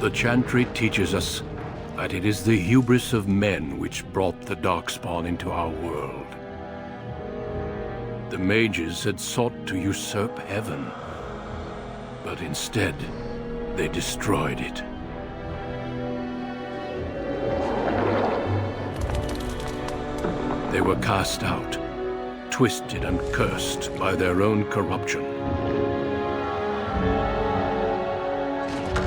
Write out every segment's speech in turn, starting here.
The Chantry teaches us that it is the hubris of men which brought the Darkspawn into our world. The mages had sought to usurp heaven, but instead, they destroyed it. They were cast out, twisted and cursed by their own corruption.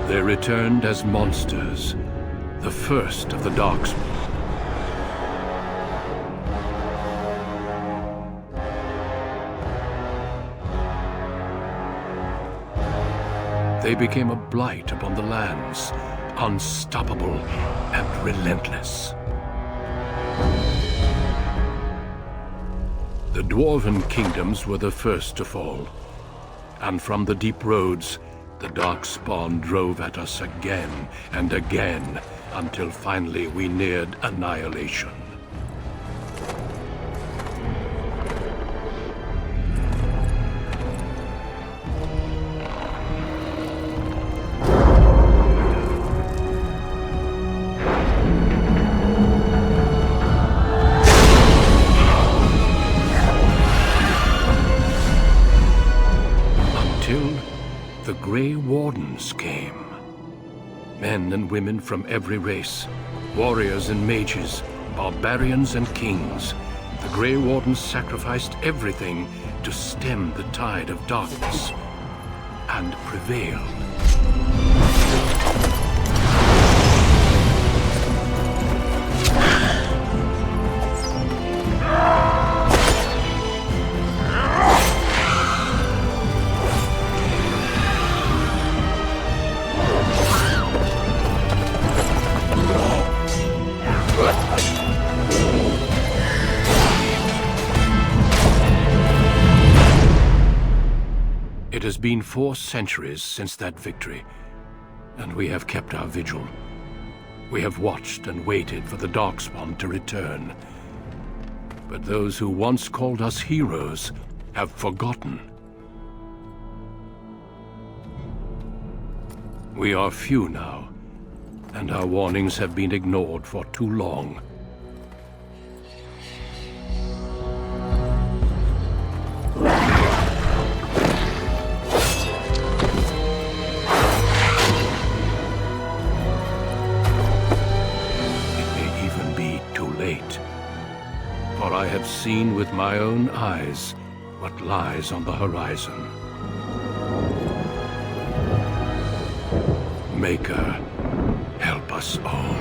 They returned as monsters, the first of the Darkspawn. They became a blight upon the lands, unstoppable and relentless. The Dwarven kingdoms were the first to fall, and from the deep roads, the Darkspawn drove at us again and again, until finally we neared annihilation. The Grey Wardens came. Men and women from every race, warriors and mages, barbarians and kings. The Grey Wardens sacrificed everything to stem the tide of darkness, and prevailed. It has been 4 centuries since that victory, and we have kept our vigil. We have watched and waited for the Darkspawn to return. But those who once called us heroes have forgotten. We are few now, and our warnings have been ignored for too long. For I have seen with my own eyes what lies on the horizon. Maker, help us all.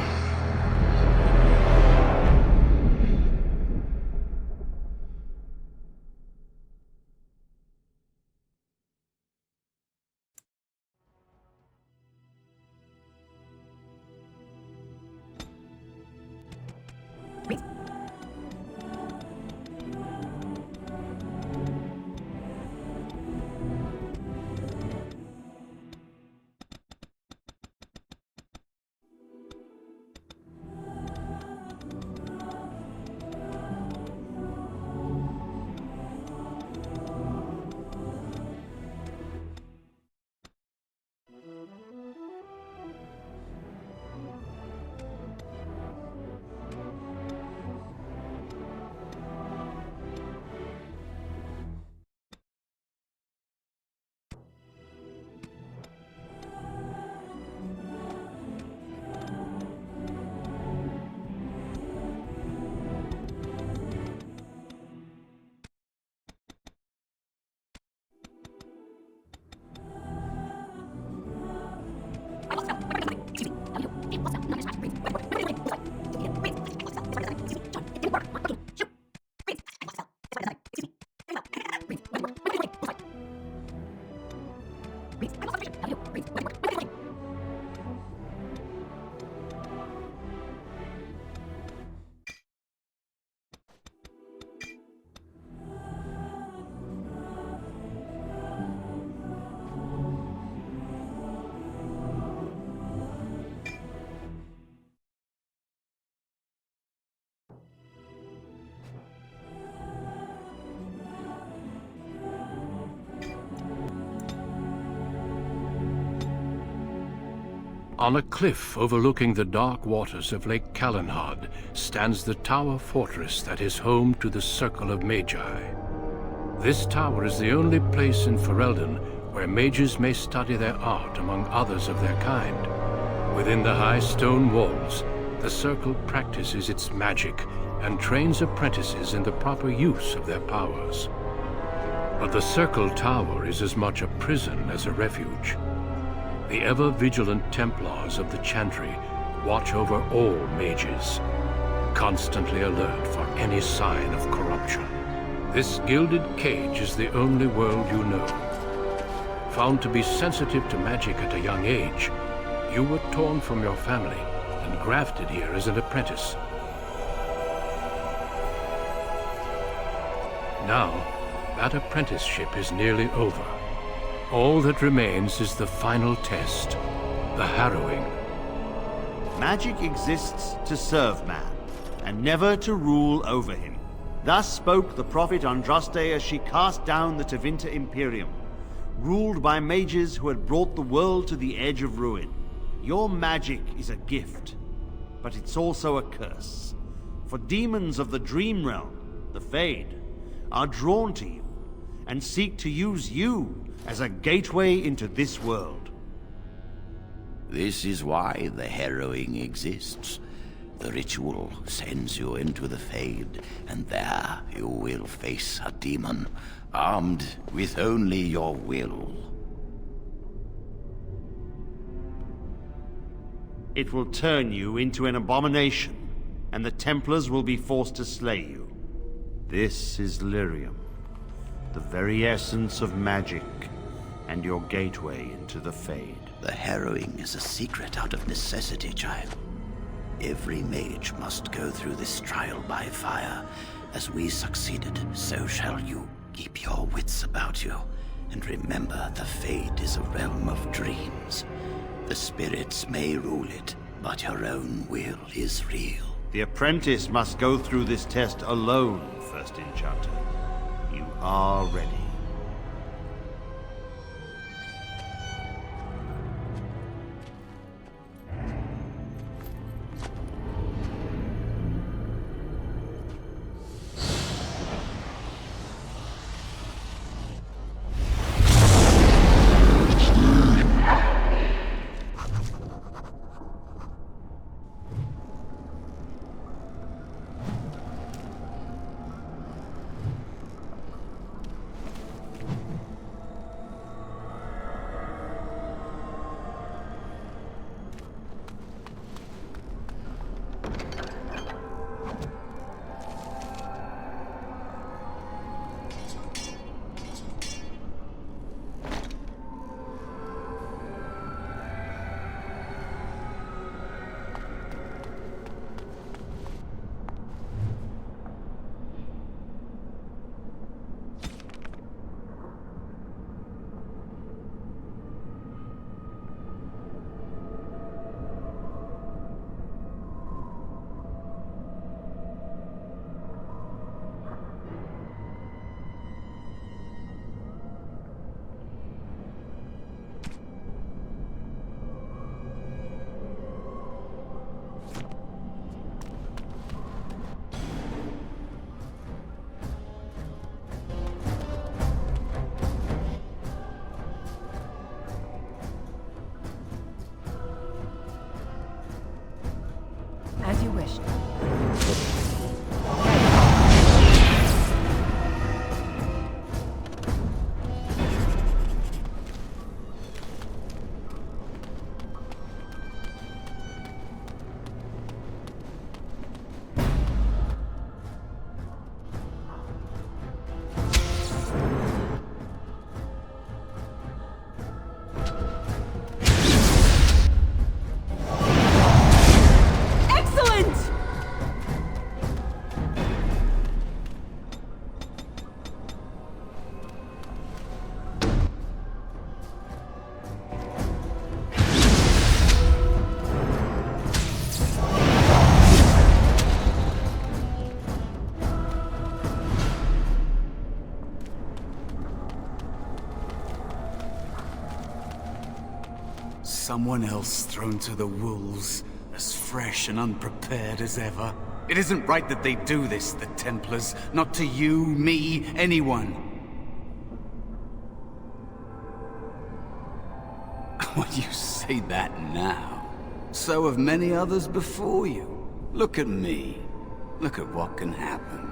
On a cliff overlooking the dark waters of Lake Calenhad stands the Tower Fortress that is home to the Circle of Magi. This tower is the only place in Ferelden where mages may study their art among others of their kind. Within the high stone walls, the Circle practices its magic and trains apprentices in the proper use of their powers. But the Circle Tower is as much a prison as a refuge. The ever-vigilant Templars of the Chantry watch over all mages, constantly alert for any sign of corruption. This gilded cage is the only world you know. Found to be sensitive to magic at a young age, you were torn from your family and grafted here as an apprentice. Now, that apprenticeship is nearly over. All that remains is the final test, the harrowing. Magic exists to serve man, and never to rule over him. Thus spoke the prophet Andraste as she cast down the Tevinter Imperium, ruled by mages who had brought the world to the edge of ruin. Your magic is a gift, but it's also a curse. For demons of the Dream Realm, the Fade, are drawn to you, and seek to use you as a gateway into this world. This is why the harrowing exists. The ritual sends you into the Fade, and there you will face a demon, armed with only your will. It will turn you into an abomination, and the Templars will be forced to slay you. This is Lyrium, the very essence of magic, and your gateway into the Fade. The harrowing is a secret out of necessity, child. Every mage must go through this trial by fire. As we succeeded, so shall you. Keep your wits about you, and remember the Fade is a realm of dreams. The spirits may rule it, but your own will is real. The apprentice must go through this test alone, First Enchanter. You are ready. As you wish. Someone else thrown to the wolves, as fresh and unprepared as ever. It isn't right that they do this, the Templars. Not to you, me, anyone. When you say that now, so have many others before you. Look at me. Look at what can happen.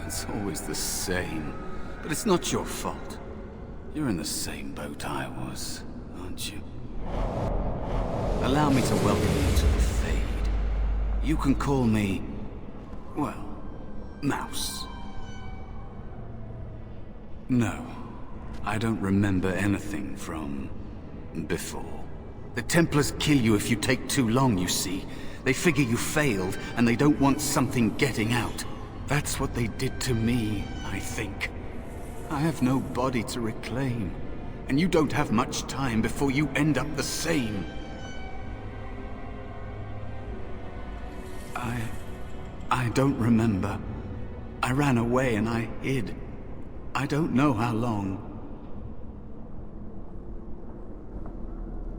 It's always the same. But it's not your fault. You're in the same boat I was, aren't you? Allow me to welcome you to the Fade. You can call me, well, Mouse. No, I don't remember anything from before. The Templars kill you if you take too long, you see. They figure you failed, and they don't want something getting out. That's what they did to me, I think. I have no body to reclaim, and you don't have much time before you end up the same. I don't remember. I ran away and I hid. I don't know how long.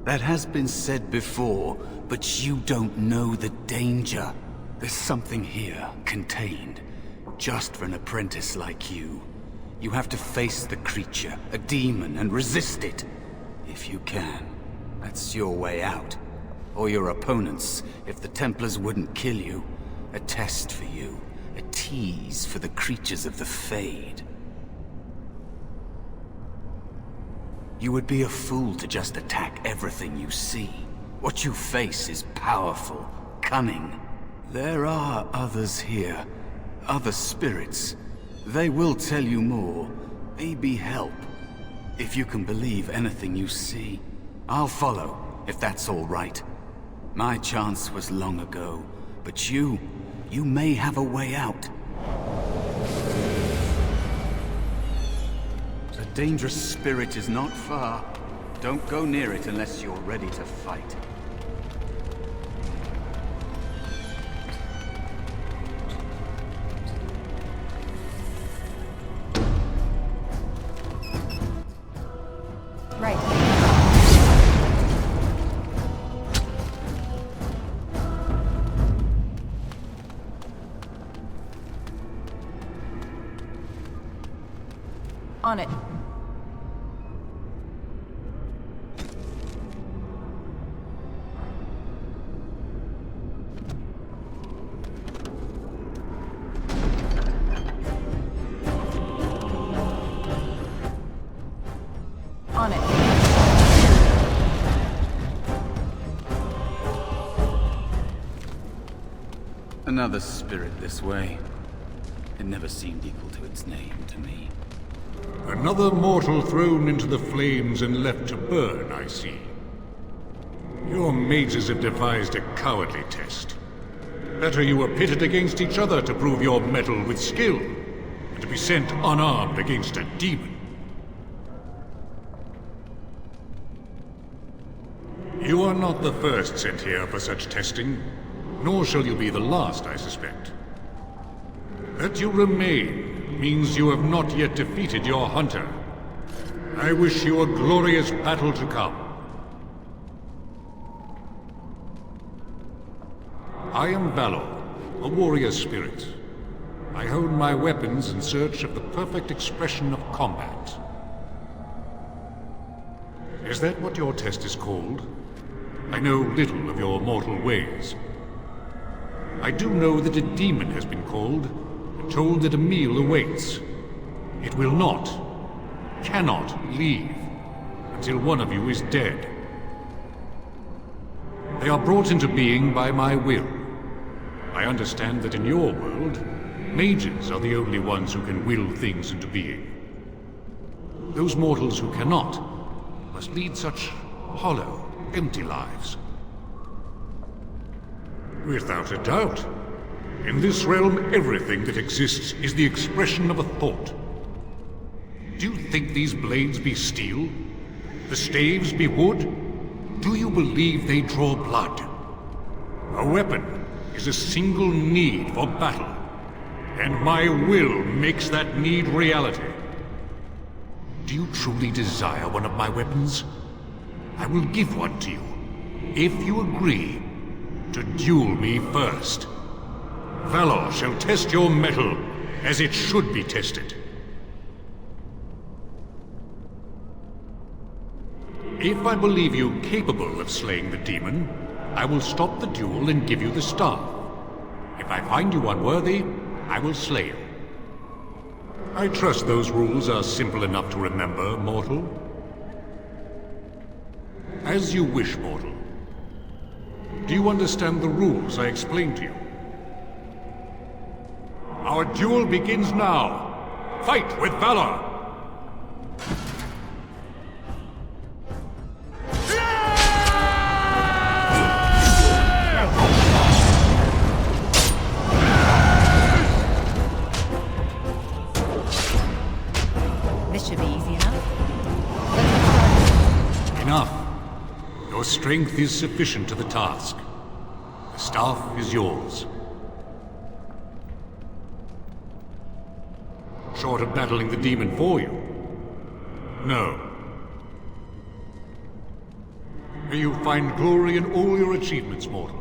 That has been said before, but you don't know the danger. There's something here, contained, just for an apprentice like you. You have to face the creature, a demon, and resist it. If you can. That's your way out. Or your opponents, if the Templars wouldn't kill you. A test for you. A tease for the creatures of the Fade. You would be a fool to just attack everything you see. What you face is powerful, cunning. There are others here. Other spirits. They will tell you more. Maybe help. If you can believe anything you see. I'll follow, if that's all right. My chance was long ago, but you may have a way out. The dangerous spirit is not far. Don't go near it unless you're ready to fight. On it. On it. Another spirit this way. It never seemed equal to its name to me. Another mortal thrown into the flames and left to burn, I see. Your mages have devised a cowardly test. Better you were pitted against each other to prove your mettle with skill, and to be sent unarmed against a demon. You are not the first sent here for such testing, nor shall you be the last, I suspect. That you remain means you have not yet defeated your hunter. I wish you a glorious battle to come. I am Valor, a warrior spirit. I hone my weapons in search of the perfect expression of combat. Is that what your test is called? I know little of your mortal ways. I do know that a demon has been called, told that a meal awaits. It will not, cannot leave until one of you is dead. They are brought into being by my will. I understand that in your world, mages are the only ones who can will things into being. Those mortals who cannot must lead such hollow, empty lives. Without a doubt. In this realm, everything that exists is the expression of a thought. Do you think these blades be steel? The staves be wood? Do you believe they draw blood? A weapon is a single need for battle, and my will makes that need reality. Do you truly desire one of my weapons? I will give one to you, if you agree to duel me first. Valor shall test your mettle as it should be tested. If I believe you capable of slaying the demon, I will stop the duel and give you the staff. If I find you unworthy, I will slay you. I trust those rules are simple enough to remember, mortal. As you wish, mortal. Do you understand the rules I explained to you? Our duel begins now. Fight with valor! This should be easy enough. Enough. Your strength is sufficient to the task. The staff is yours. Short of battling the demon for you? No. May you find glory in all your achievements, mortal.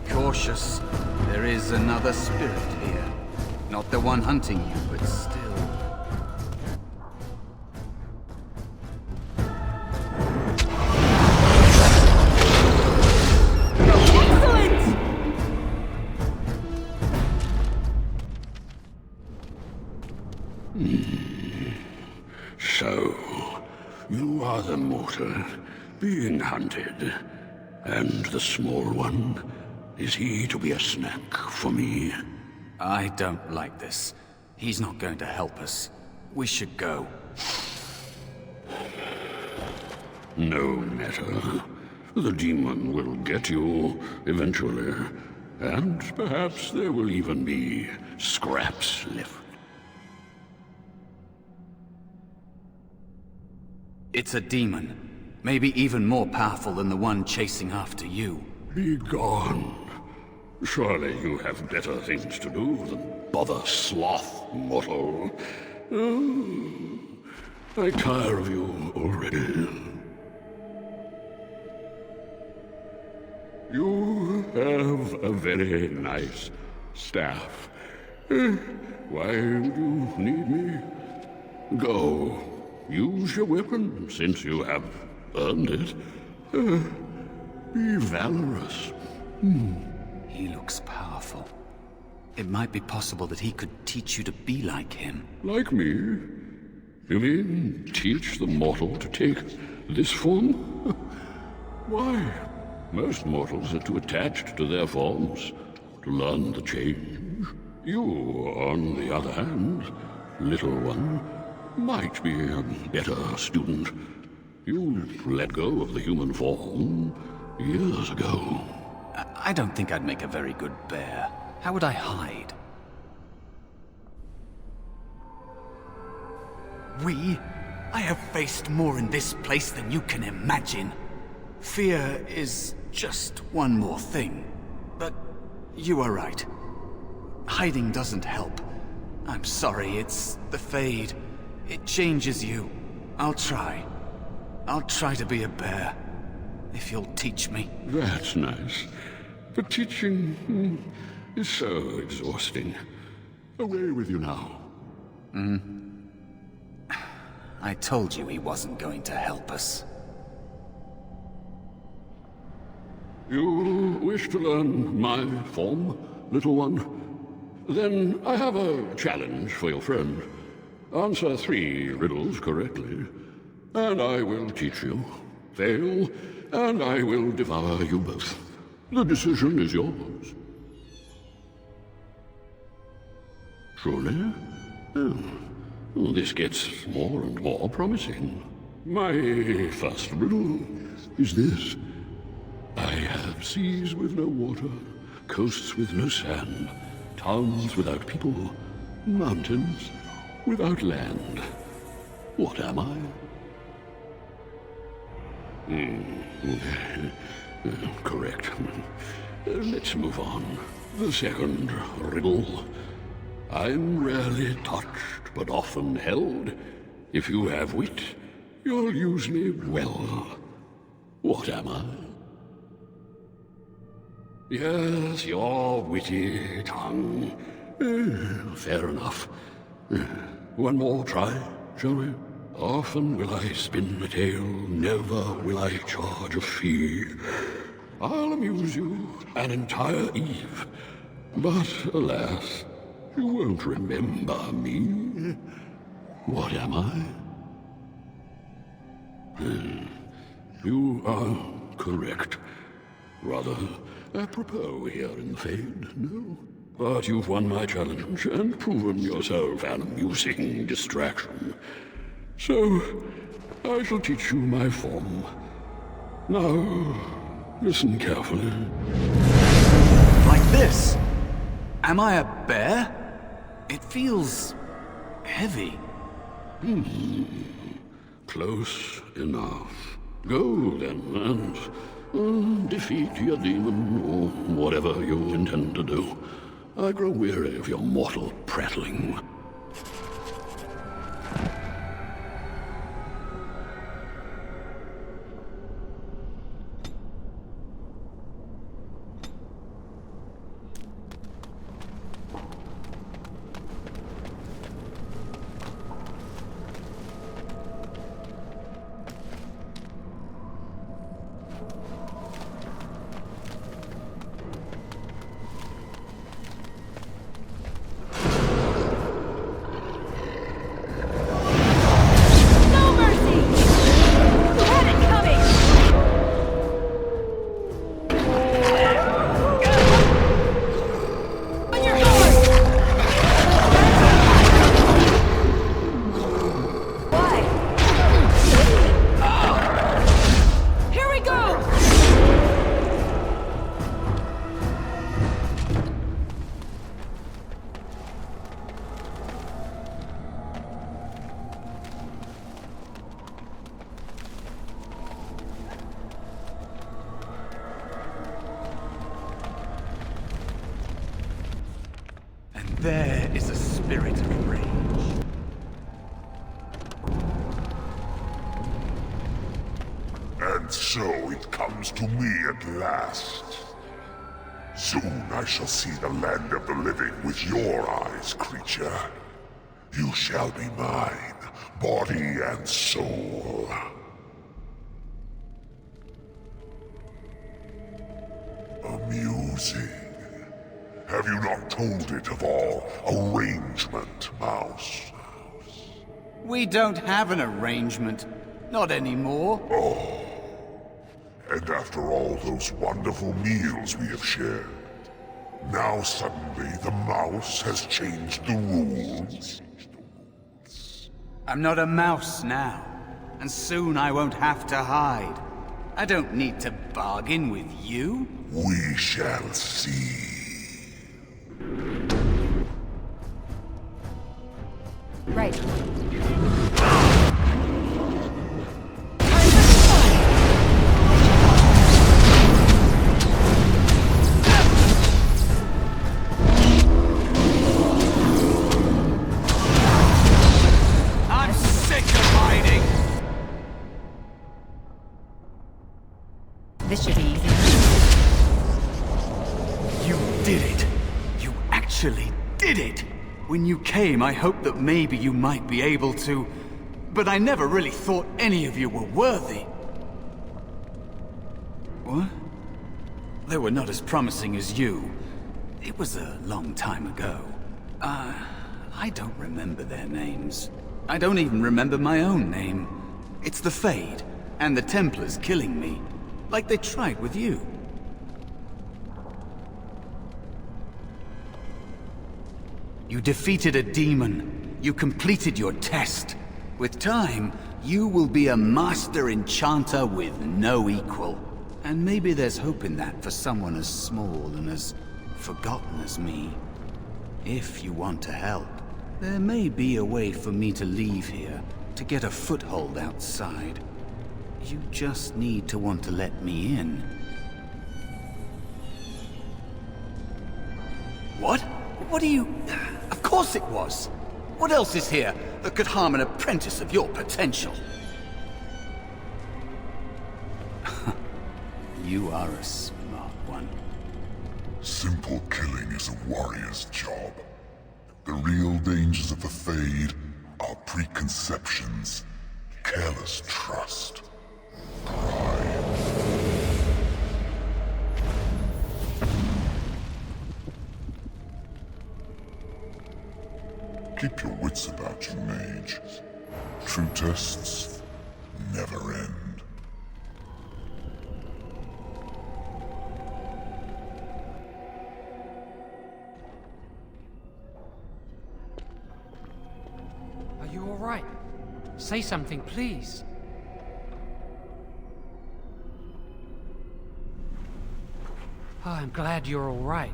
Cautious. There is another spirit here. Not the one hunting you, but still. So, you are the mortal being hunted. And the small one? Is he to be a snack for me? I don't like this. He's not going to help us. We should go. No matter. The demon will get you eventually. And perhaps there will even be scraps left. It's a demon. Maybe even more powerful than the one chasing after you. Be gone. Surely you have better things to do than bother sloth, mortal. Oh, I tire of you already. You have a very nice staff. Why would you need me? Go. Use your weapon, since you have earned it. Be valorous. He looks powerful. It might be possible that he could teach you to be like him. Like me? You mean teach the mortal to take this form? Why? Most mortals are too attached to their forms to learn the change. You, on the other hand, little one, might be a better student. You let go of the human form years ago. I don't think I'd make a very good bear. How would I hide? I have faced more in this place than you can imagine. Fear is just one more thing. But you are right. Hiding doesn't help. I'm sorry, it's the Fade. It changes you. I'll try. I'll try to be a bear. If you'll teach me. That's nice. But teaching is so exhausting. Away with you now. I told you he wasn't going to help us. You wish to learn my form, little one? Then I have a challenge for your friend. Answer 3 riddles correctly, and I will teach you. Fail, and I will devour you both. The decision is yours. Truly? Oh, this gets more and more promising. My first riddle is this. I have seas with no water, coasts with no sand, towns without people, mountains without land. What am I? Correct. Let's move on. The second riddle. I'm rarely touched, but often held. If you have wit, you'll use me well. What am I? Yes, your witty tongue. Fair enough. One more try, shall we? Often will I spin a tale, never will I charge a fee. I'll amuse you an entire eve, but alas, you won't remember me. What am I? You are correct. Rather apropos here in the Fade, no? But you've won my challenge and proven yourself an amusing distraction. So, I shall teach you my form. Now, listen carefully. Like this? Am I a bear? It feels heavy. Close enough. Go then, and defeat your demon, or whatever you intend to do. I grow weary of your mortal prattling. There is a spirit of rage. And so it comes to me at last. Soon I shall see the land of the living with your eyes, creature. You shall be mine, body and soul. Amusing. Have you not told it of our arrangement, Mouse? We don't have an arrangement. Not anymore. Oh. And after all those wonderful meals we have shared, now suddenly the mouse has changed the rules? I'm not a mouse now, and soon I won't have to hide. I don't need to bargain with you. We shall see. Right. I'm sick of hiding. This should be easy. You did it. You actually did it. When you came, I hoped that maybe you might be able to but I never really thought any of you were worthy. What? They were not as promising as you. It was a long time ago. I don't remember their names. I don't even remember my own name. It's the Fade, and the Templars killing me, like they tried with you. You defeated a demon. You completed your test. With time, you will be a master enchanter with no equal. And maybe there's hope in that for someone as small and as forgotten as me. If you want to help, there may be a way for me to leave here, to get a foothold outside. You just need to want to let me in. What? What are you... Of course it was! What else is here that could harm an apprentice of your potential? You are a smart one. Simple killing is a warrior's job. The real dangers of the Fade are preconceptions, careless trust, pride. Keep your wits about you, mage. True tests never end. Are you all right? Say something, please. Oh, I'm glad you're all right.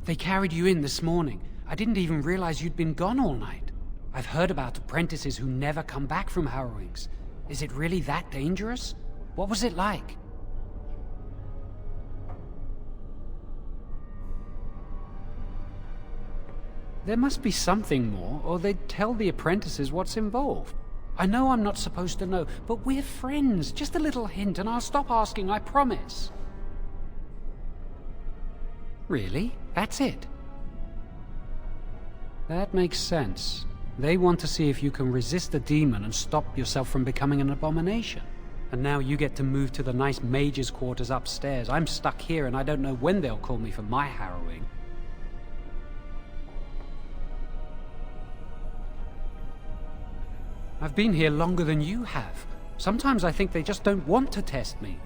They carried you in this morning. I didn't even realize you'd been gone all night. I've heard about apprentices who never come back from harrowings. Is it really that dangerous? What was it like? There must be something more, or they'd tell the apprentices what's involved. I know I'm not supposed to know, but we're friends. Just a little hint and I'll stop asking, I promise. Really? That's it? That makes sense. They want to see if you can resist the demon and stop yourself from becoming an abomination. And now you get to move to the nice mage's quarters upstairs. I'm stuck here and I don't know when they'll call me for my harrowing. I've been here longer than you have. Sometimes I think they just don't want to test me.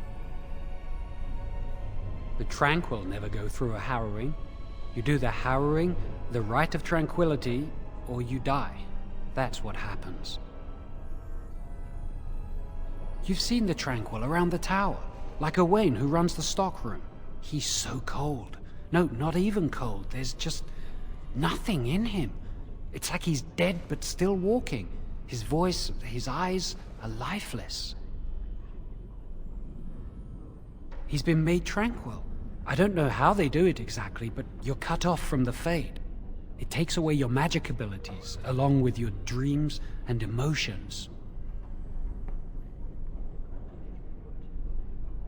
The Tranquil never go through a harrowing. You do the harrowing, the Rite of Tranquility, or you die. That's what happens. You've seen the Tranquil around the tower, like Owain who runs the stockroom. He's so cold. No, not even cold. There's just nothing in him. It's like he's dead but still walking. His voice, his eyes are lifeless. He's been made tranquil. I don't know how they do it exactly, but you're cut off from the Fade. It takes away your magic abilities, along with your dreams and emotions.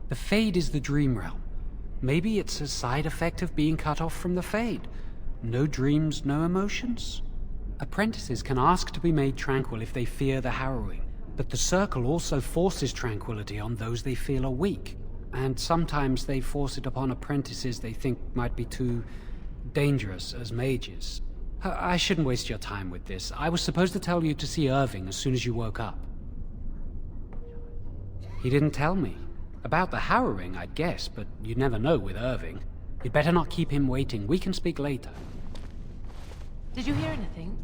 The Fade is the dream realm. Maybe it's a side effect of being cut off from the Fade. No dreams, no emotions? Apprentices can ask to be made tranquil if they fear the harrowing, but the Circle also forces tranquility on those they feel are weak. And sometimes they force it upon apprentices they think might be too dangerous as mages. I shouldn't waste your time with this. I was supposed to tell you to see Irving as soon as you woke up. He didn't tell me. About the harrowing, I'd guess, but you'd never know with Irving. You'd better not keep him waiting. We can speak later. Did you hear anything?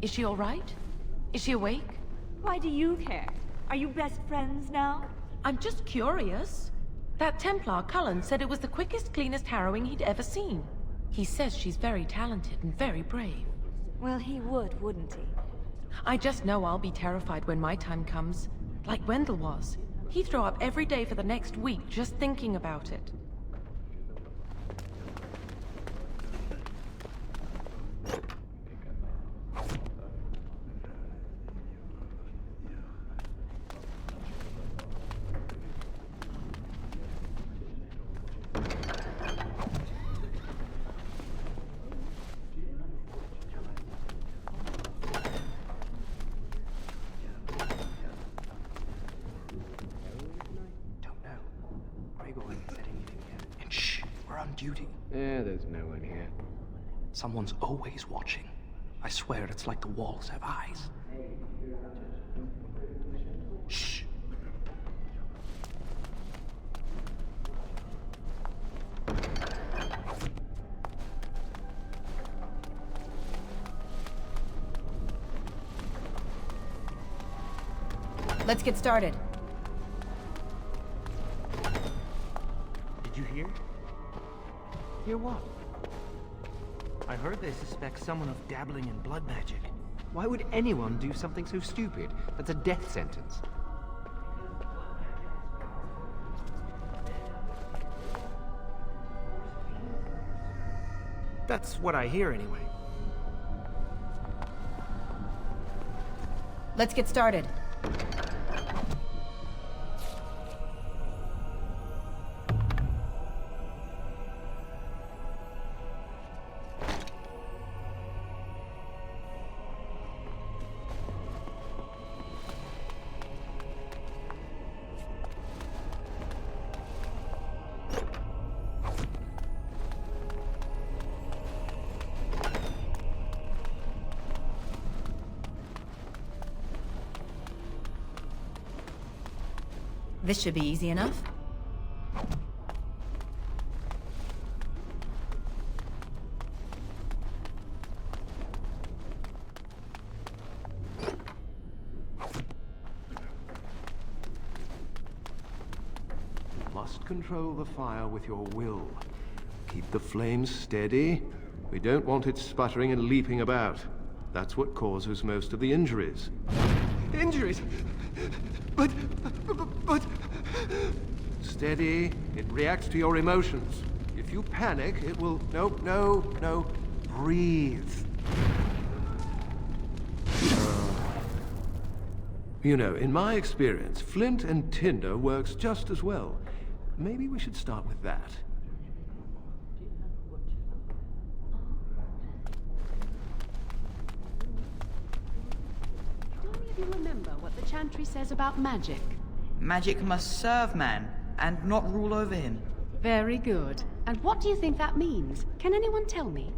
Is she all right? Is she awake? Why do you care? Are you best friends now? I'm just curious. That Templar, Cullen, said it was the quickest, cleanest harrowing he'd ever seen. He says she's very talented and very brave. Well, he would, wouldn't he? I just know I'll be terrified when my time comes. Like Wendell was. He'd throw up every day for the next week just thinking about it. on duty. There's no one here. Someone's always watching. I swear it's like the walls have eyes. Shh. Let's get started. Did you hear? Hear what? I heard they suspect someone of dabbling in blood magic. Why would anyone do something so stupid? That's a death sentence. That's what I hear anyway. Let's get started. This should be easy enough. Must control the fire with your will. Keep the flames steady. We don't want it sputtering and leaping about. That's what causes most of the injuries. Injuries? But... Steady. It reacts to your emotions. If you panic, it will... No. Breathe. You know, in my experience, flint and tinder works just as well. Maybe we should start with that. Do any of you remember what the Chantry says about magic? Magic must serve man, and not rule over him. Very good. And what do you think that means? Can anyone tell me?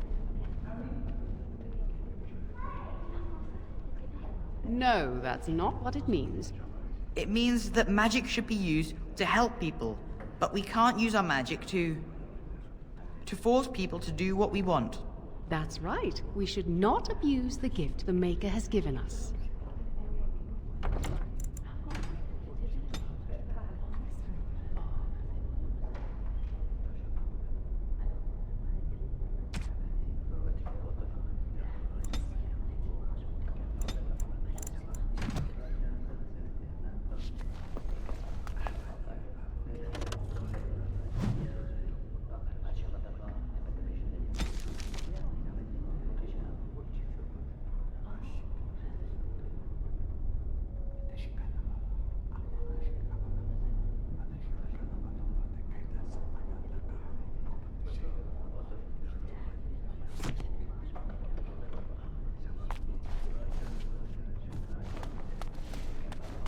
No, that's not what it means. It means that magic should be used to help people, but we can't use our magic to force people to do what we want. That's right. We should not abuse the gift the Maker has given us.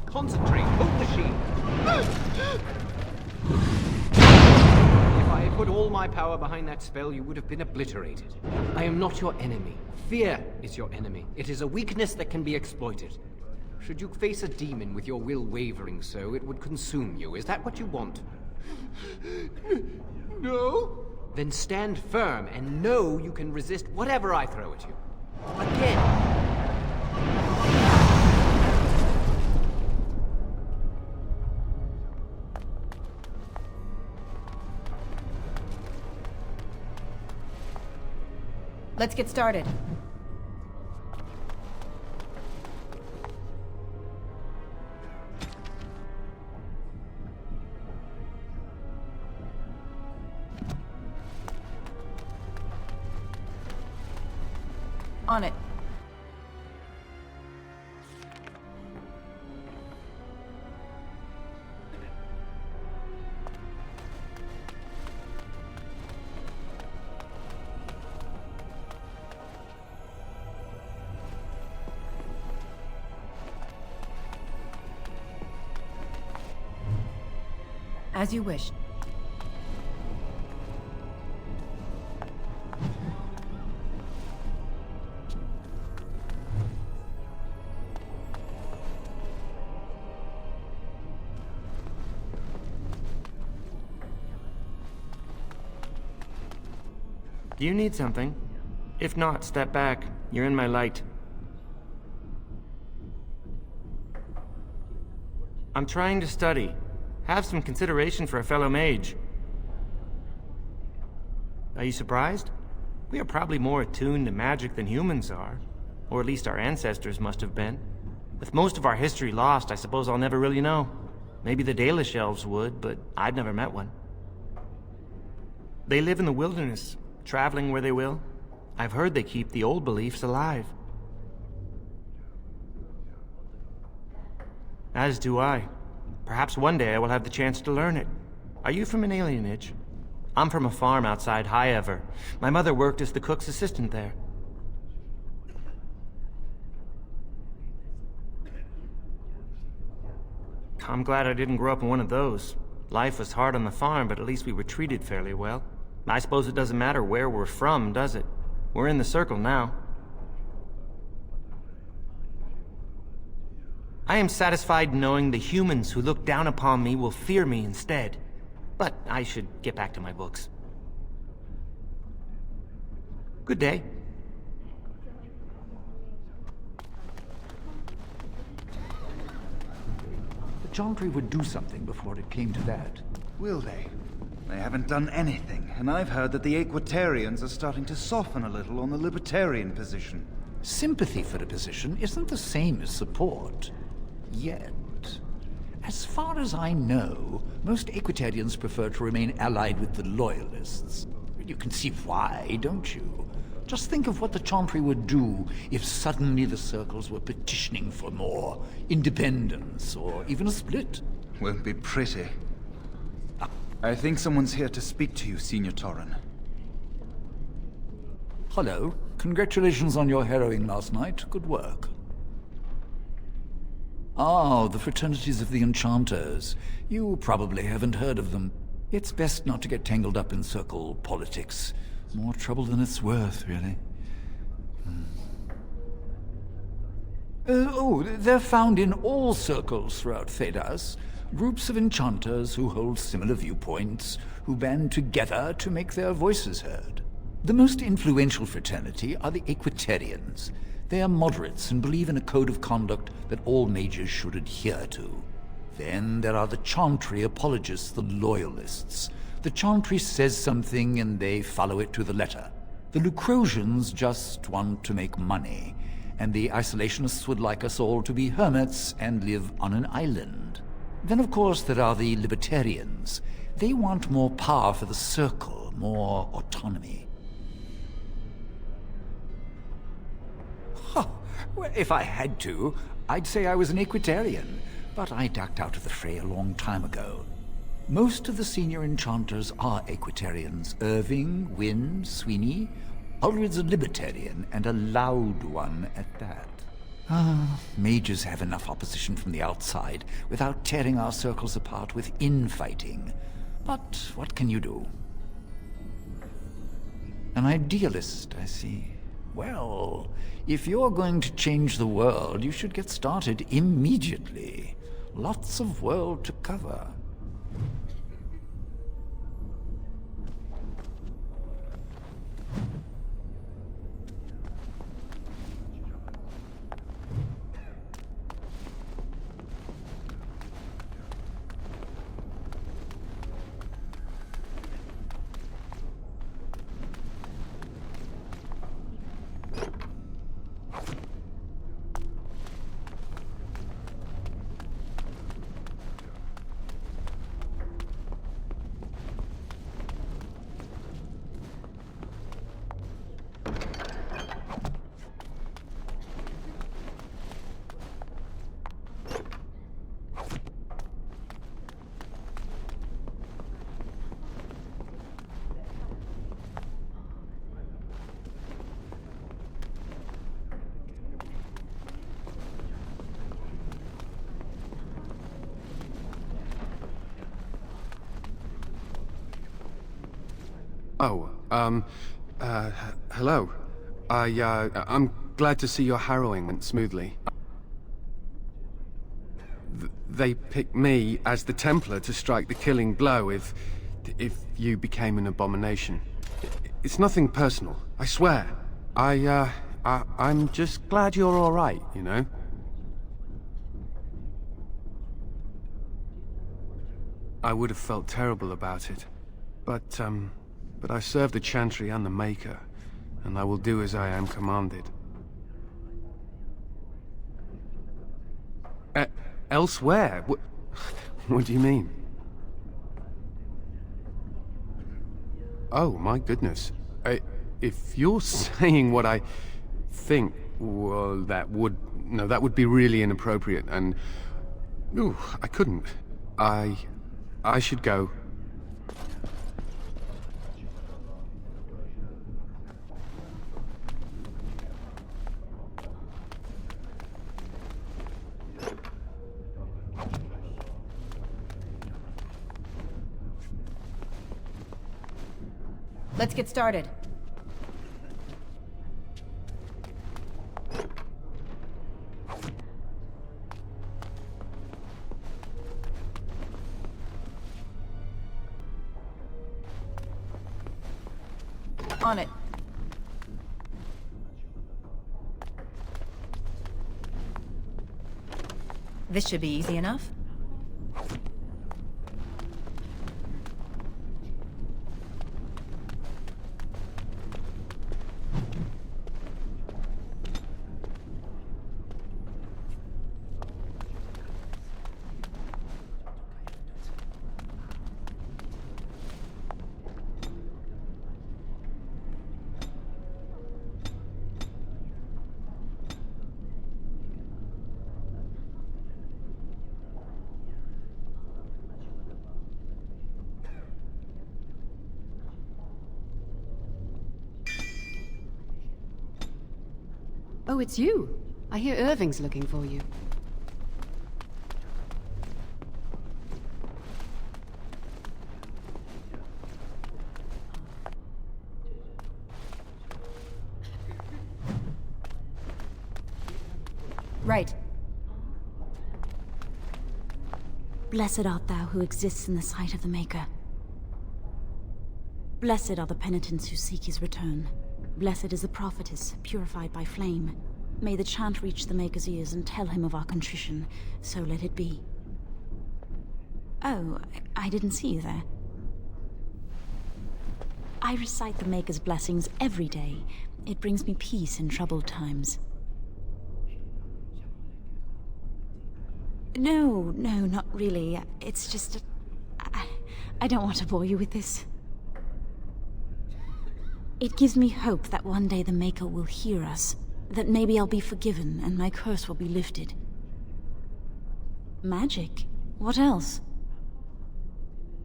Concentrate! Hold the shield! If I had put all my power behind that spell, you would have been obliterated. I am not your enemy. Fear is your enemy. It is a weakness that can be exploited. Should you face a demon with your will wavering so, it would consume you. Is that what you want? No? Then stand firm and know you can resist whatever I throw at you. Again! Let's get started. On it. As you wish. Do you need something? If not, step back. You're in my light. I'm trying to study. Have some consideration for a fellow mage. Are you surprised? We are probably more attuned to magic than humans are. Or at least our ancestors must have been. With most of our history lost, I suppose I'll never really know. Maybe the Dalish elves would, but I've never met one. They live in the wilderness, traveling where they will. I've heard they keep the old beliefs alive. As do I. Perhaps one day I will have the chance to learn it. Are you from an alienage? I'm from a farm outside Highever. My mother worked as the cook's assistant there. I'm glad I didn't grow up in one of those. Life was hard on the farm, but at least we were treated fairly well. I suppose it doesn't matter where we're from, does it? We're in the circle now. I am satisfied knowing the humans who look down upon me will fear me instead. But I should get back to my books. Good day. The Chantry would do something before it came to that. Will they? They haven't done anything, and I've heard that the Equitarians are starting to soften a little on the Libertarian position. Sympathy for a position isn't the same as support. Yet. As far as I know, most Equitarians prefer to remain allied with the Loyalists. You can see why, don't you? Just think of what the Chantry would do if suddenly the Circles were petitioning for more independence, or even a split. Won't be pretty. I think someone's here to speak to you, Senior Torren. Hello. Congratulations on your harrowing last night. Good work. Ah, the Fraternities of the Enchanters. You probably haven't heard of them. It's best not to get tangled up in circle politics. More trouble than it's worth, really. They're found in all circles throughout Thedas. Groups of enchanters who hold similar viewpoints, who band together to make their voices heard. The most influential fraternity are the Equitarians. They are moderates and believe in a code of conduct that all mages should adhere to. Then there are the Chantry apologists, the Loyalists. The Chantry says something and they follow it to the letter. The Lucrosians just want to make money, and the Isolationists would like us all to be hermits and live on an island. Then, of course, there are the Libertarians. They want more power for the Circle, more autonomy. Huh. Well, if I had to, I'd say I was an Equitarian, but I ducked out of the fray a long time ago. Most of the senior enchanters are Equitarians. Irving, Wynne, Sweeney. Ulrid's a Libertarian, and a loud one at that. Mages have enough opposition from the outside without tearing our circles apart with infighting. But what can you do? An idealist, I see. Well, if you're going to change the world, you should get started immediately. Lots of world to cover. Hello. I'm glad to see your harrowing went smoothly. They picked me as the Templar to strike the killing blow if you became an abomination. it's nothing personal, I swear. I'm just glad you're all right, you know? I would have felt terrible about it. But I serve the Chantry and the Maker, and I will do as I am commanded. Elsewhere? What do you mean? Oh, my goodness. If you're saying what I think, well, that would be really inappropriate, and... Ooh, I couldn't. I should go. Let's get started. On it. This should be easy enough. Oh, it's you. I hear Irving's looking for you. Right. Blessed art thou who exists in the sight of the Maker. Blessed are the penitents who seek his return. Blessed is the prophetess, purified by flame. May the chant reach the Maker's ears and tell him of our contrition, so let it be. Oh, I didn't see you there. I recite the Maker's blessings every day. It brings me peace in troubled times. No, not really. It's just... I don't want to bore you with this. It gives me hope that one day the Maker will hear us, that maybe I'll be forgiven and my curse will be lifted. Magic? What else?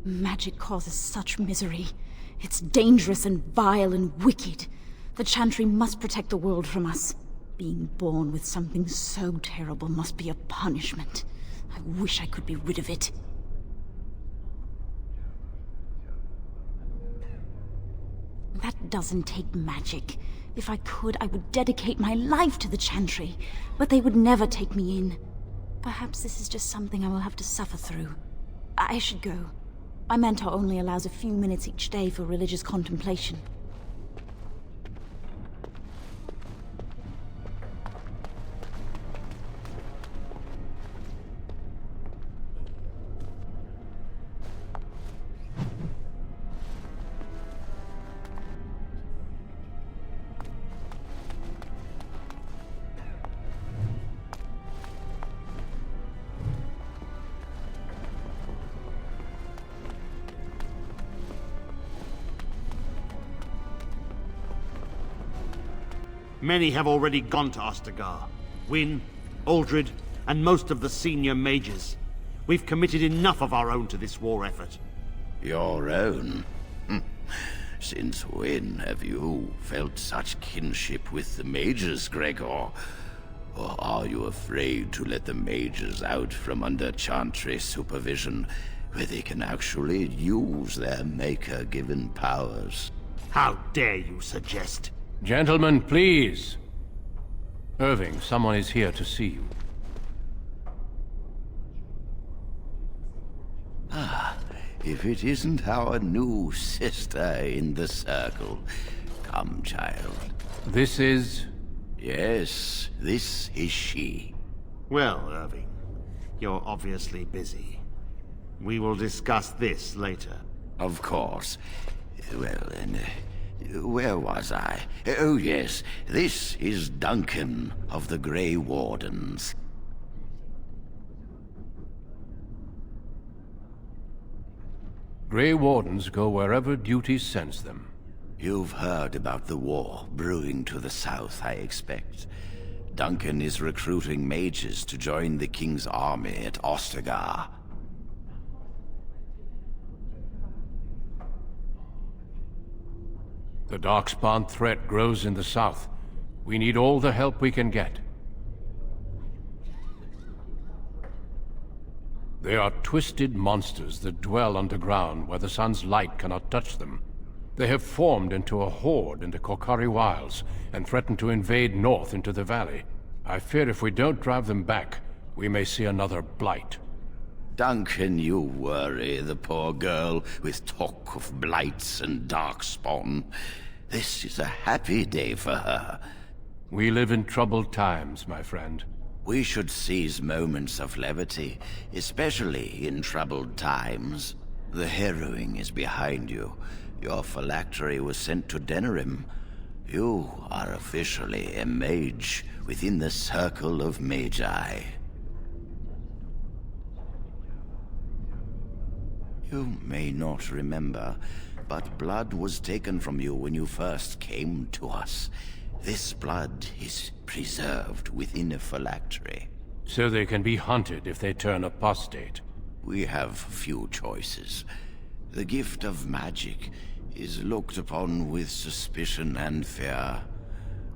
Magic causes such misery. It's dangerous and vile and wicked. The Chantry must protect the world from us. Being born with something so terrible must be a punishment. I wish I could be rid of it. That doesn't take magic. If I could, I would dedicate my life to the Chantry, but they would never take me in. Perhaps this is just something I will have to suffer through. I should go. My mentor only allows a few minutes each day for religious contemplation. Many have already gone to Ostagar. Wynne, Aldred, and most of the senior mages. We've committed enough of our own to this war effort. Your own? Since when have you felt such kinship with the mages, Gregor? Or are you afraid to let the mages out from under Chantry supervision, where they can actually use their Maker-given powers? How dare you suggest? Gentlemen, please. Irving, someone is here to see you. if it isn't our new sister in the circle. Come, child. This is... Yes, this is she. Well, Irving, you're obviously busy. We will discuss this later. Of course. Well, then, where was I? Oh, yes, this is Duncan of the Grey Wardens. Grey Wardens go wherever duty sends them. You've heard about the war brewing to the south, I expect. Duncan is recruiting mages to join the King's army at Ostagar. The Darkspawn threat grows in the south. We need all the help we can get. They are twisted monsters that dwell underground where the sun's light cannot touch them. They have formed into a horde in the Korcari Wilds and threaten to invade north into the valley. I fear if we don't drive them back, we may see another blight. Duncan, you worry the poor girl with talk of blights and darkspawn. This is a happy day for her. We live in troubled times, my friend. We should seize moments of levity, especially in troubled times. The harrowing is behind you. Your phylactery was sent to Denerim. You are officially a mage within the circle of magi. You may not remember, but blood was taken from you when you first came to us. This blood is preserved within a phylactery. So they can be hunted if they turn apostate. We have few choices. The gift of magic is looked upon with suspicion and fear.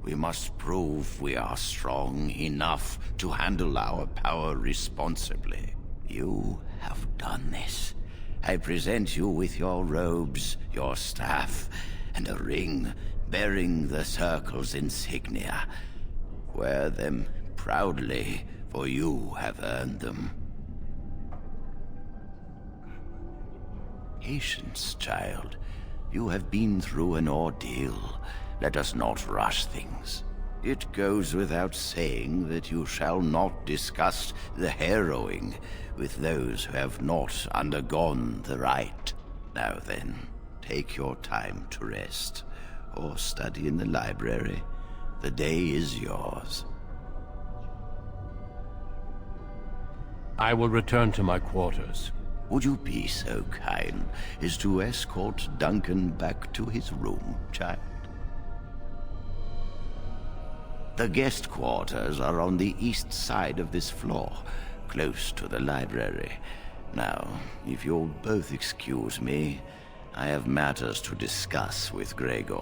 We must prove we are strong enough to handle our power responsibly. You have done this. I present you with your robes, your staff, and a ring bearing the Circle's insignia. Wear them proudly, for you have earned them. Patience, child. You have been through an ordeal. Let us not rush things. It goes without saying that you shall not discuss the harrowing with those who have not undergone the rite. Now then, take your time to rest, or study in the library. The day is yours. I will return to my quarters. Would you be so kind as to escort Duncan back to his room, child? The guest quarters are on the east side of this floor, close to the library. Now, if you'll both excuse me, I have matters to discuss with Gregor.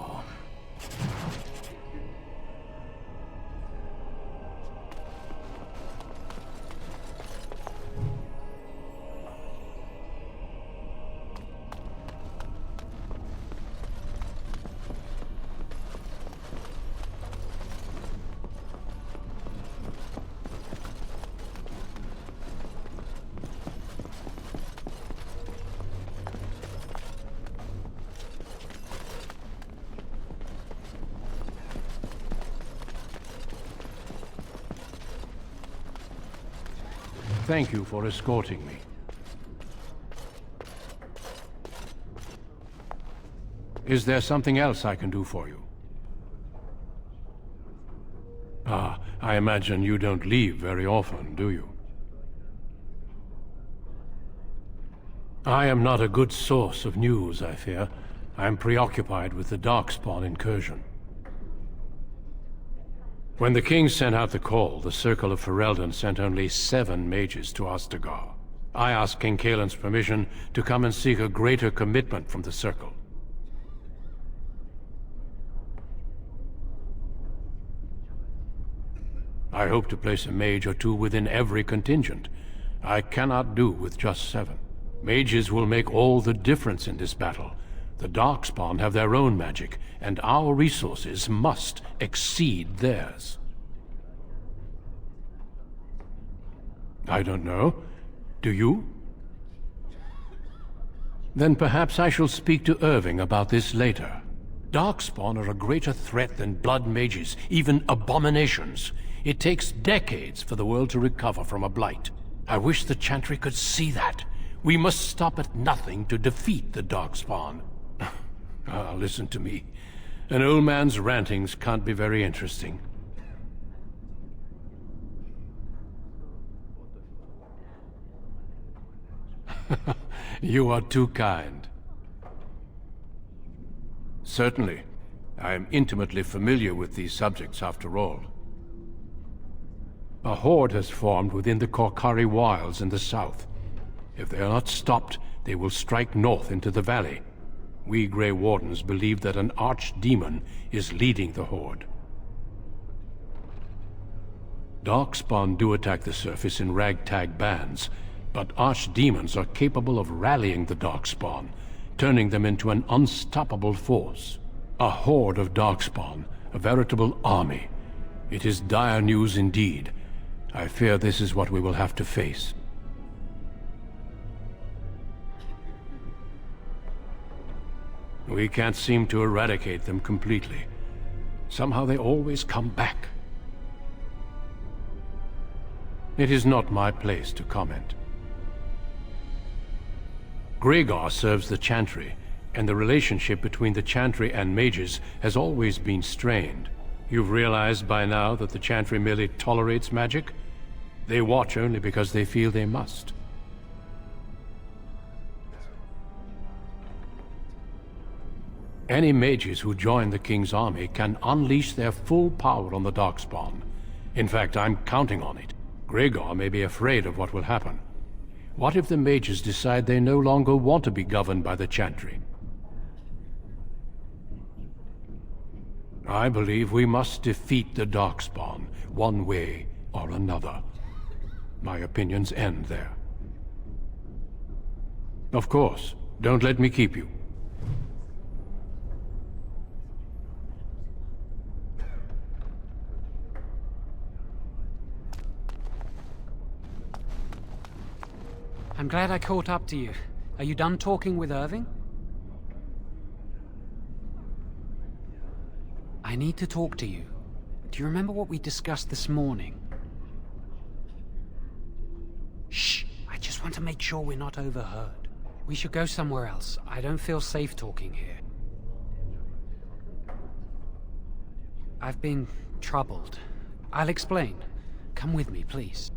Thank you for escorting me. Is there something else I can do for you? Ah, I imagine you don't leave very often, do you? I am not a good source of news, I fear. I am preoccupied with the Darkspawn incursion. When the king sent out the call, the Circle of Ferelden sent only 7 mages to Ostagar. I asked King Caelan's permission to come and seek a greater commitment from the Circle. I hope to place a mage or 2 within every contingent. I cannot do with just 7. Mages will make all the difference in this battle. The Darkspawn have their own magic, and our resources must exceed theirs. I don't know. Do you? Then perhaps I shall speak to Irving about this later. Darkspawn are a greater threat than blood mages, even abominations. It takes decades for the world to recover from a blight. I wish the Chantry could see that. We must stop at nothing to defeat the Darkspawn. Listen to me. An old man's rantings can't be very interesting. You are too kind. Certainly. I am intimately familiar with these subjects, after all. A horde has formed within the Korcari Wilds in the south. If they are not stopped, they will strike north into the valley. We Grey Wardens believe that an archdemon is leading the horde. Darkspawn do attack the surface in ragtag bands, but archdemons are capable of rallying the Darkspawn, turning them into an unstoppable force. A horde of Darkspawn, a veritable army. It is dire news indeed. I fear this is what we will have to face. We can't seem to eradicate them completely. Somehow they always come back. It is not my place to comment. Gregar serves the Chantry, and the relationship between the Chantry and mages has always been strained. You've realized by now that the Chantry merely tolerates magic? They watch only because they feel they must. Any mages who join the King's army can unleash their full power on the Darkspawn. In fact, I'm counting on it. Gregar may be afraid of what will happen. What if the mages decide they no longer want to be governed by the Chantry? I believe we must defeat the Darkspawn, one way or another. My opinions end there. Of course, don't let me keep you. I'm glad I caught up to you. Are you done talking with Irving? I need to talk to you. Do you remember what we discussed this morning? Shh! I just want to make sure we're not overheard. We should go somewhere else. I don't feel safe talking here. I've been troubled. I'll explain. Come with me, please.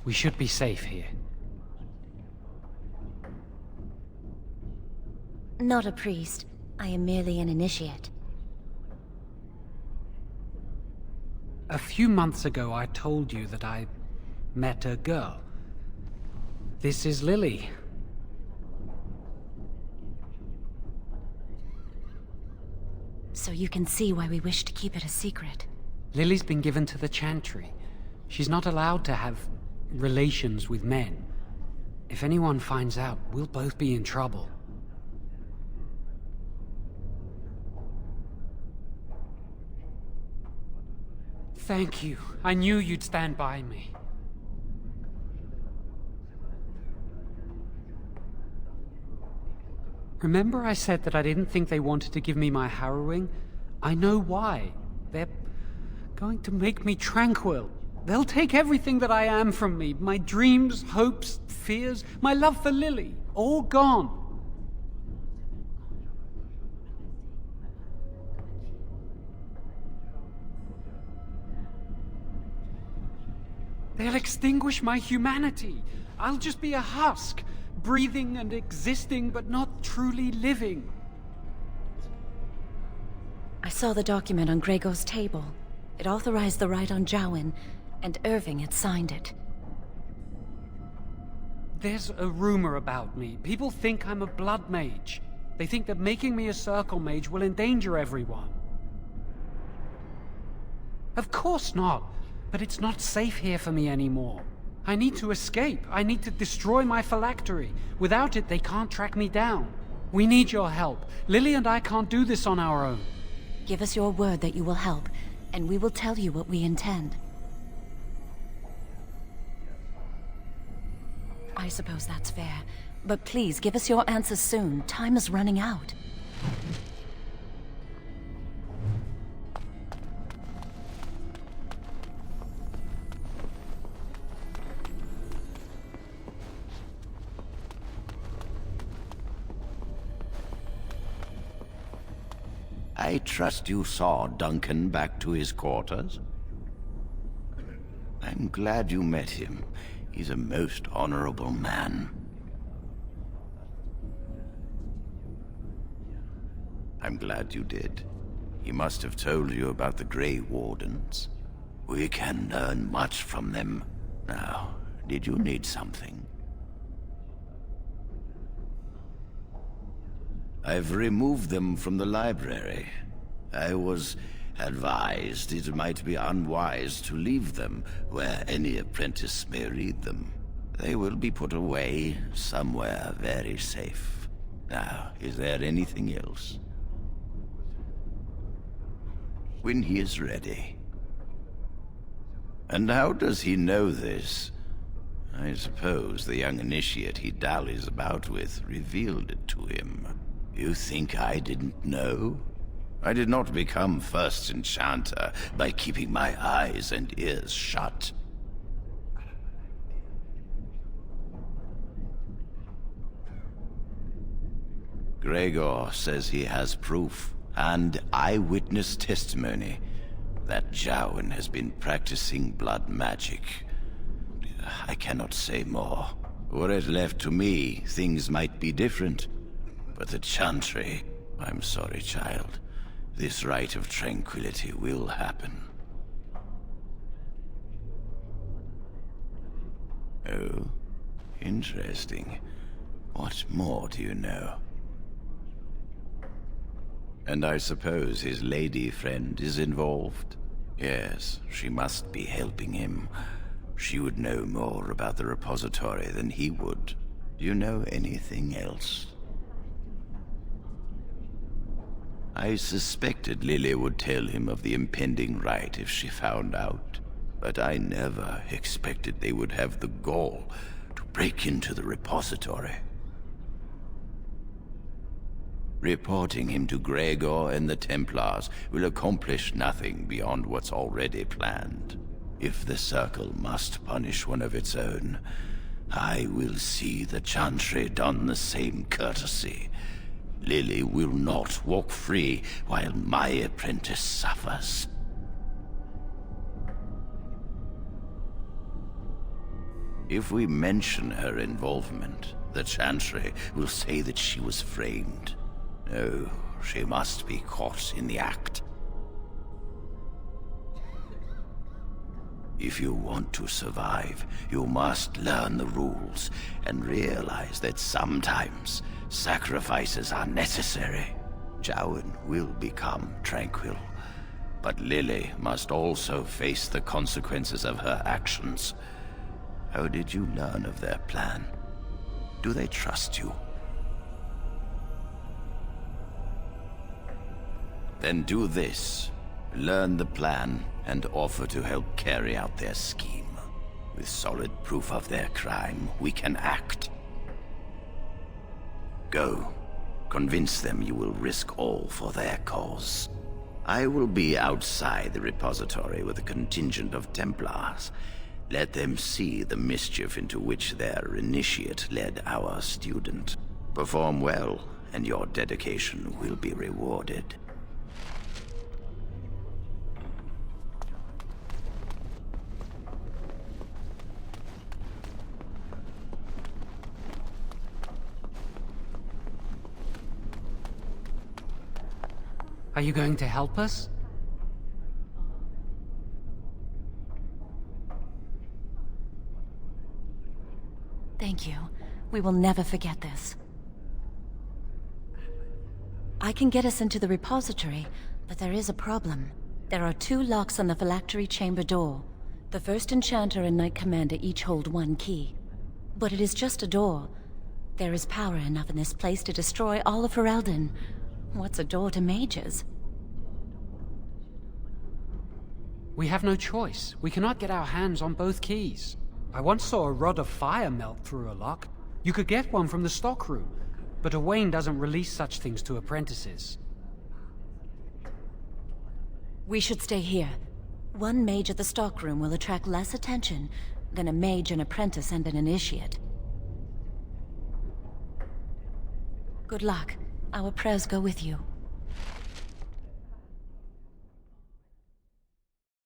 We should be safe here. Not a priest. I am merely an initiate. A few months ago, I told you that I met a girl. This is Lily. So you can see why we wish to keep it a secret. Lily's been given to the Chantry. She's not allowed to have relations with men. If anyone finds out, we'll both be in trouble. Thank you. I knew you'd stand by me. Remember I said that I didn't think they wanted to give me my harrowing? I know why. They're going to make me tranquil. They'll take everything that I am from me. My dreams, hopes, fears, my love for Lily. All gone. They'll extinguish my humanity. I'll just be a husk, breathing and existing, but not truly living. I saw the document on Gregor's table. It authorized the right on Jowen, and Irving had signed it. There's a rumor about me. People think I'm a blood mage. They think that making me a circle mage will endanger everyone. Of course not. But it's not safe here for me anymore. I need to escape. I need to destroy my phylactery. Without it, they can't track me down. We need your help. Lily and I can't do this on our own. Give us your word that you will help, and we will tell you what we intend. I suppose that's fair. But please, give us your answers soon. Time is running out. I trust you saw Duncan back to his quarters? I'm glad you met him. He's a most honorable man. I'm glad you did. He must have told you about the Grey Wardens. We can learn much from them. Now, did you need something? I've removed them from the library. I was advised it might be unwise to leave them where any apprentice may read them. They will be put away somewhere very safe. Now, is there anything else? When he is ready. And how does he know this? I suppose the young initiate he dallies about with revealed it to him. You think I didn't know? I did not become first enchanter by keeping my eyes and ears shut. Gregor says he has proof and eyewitness testimony that Jowen has been practicing blood magic. I cannot say more. Were it left to me, things might be different. But the Chantry, I'm sorry, child. This rite of tranquility will happen. Oh, interesting. What more do you know? And I suppose his lady friend is involved? Yes, she must be helping him. She would know more about the repository than he would. Do you know anything else? I suspected Lily would tell him of the impending rite if she found out, but I never expected they would have the gall to break into the repository. Reporting him to Gregor and the Templars will accomplish nothing beyond what's already planned. If the Circle must punish one of its own, I will see the Chantry done the same courtesy. Lily will not walk free while my apprentice suffers. If we mention her involvement, the Chantry will say that she was framed. No, she must be caught in the act. If you want to survive, you must learn the rules and realize that sometimes sacrifices are necessary. Jowen will become tranquil, but Lily must also face the consequences of her actions. How did you learn of their plan? Do they trust you? Then do this. Learn the plan and offer to help carry out their scheme. With solid proof of their crime, we can act. Go. Convince them you will risk all for their cause. I will be outside the repository with a contingent of Templars. Let them see the mischief into which their initiate led our student. Perform well, and your dedication will be rewarded. Are you going to help us? Thank you. We will never forget this. I can get us into the repository, but there is a problem. There are 2 locks on the phylactery chamber door. The First Enchanter and Knight Commander each hold 1 key. But it is just a door. There is power enough in this place to destroy all of Ferelden. What's a door to mages? We have no choice. We cannot get our hands on both keys. I once saw a rod of fire melt through a lock. You could get one from the stockroom, but Owain doesn't release such things to apprentices. We should stay here. One mage at the stockroom will attract less attention than a mage, an apprentice, and an initiate. Good luck. Our prayers go with you.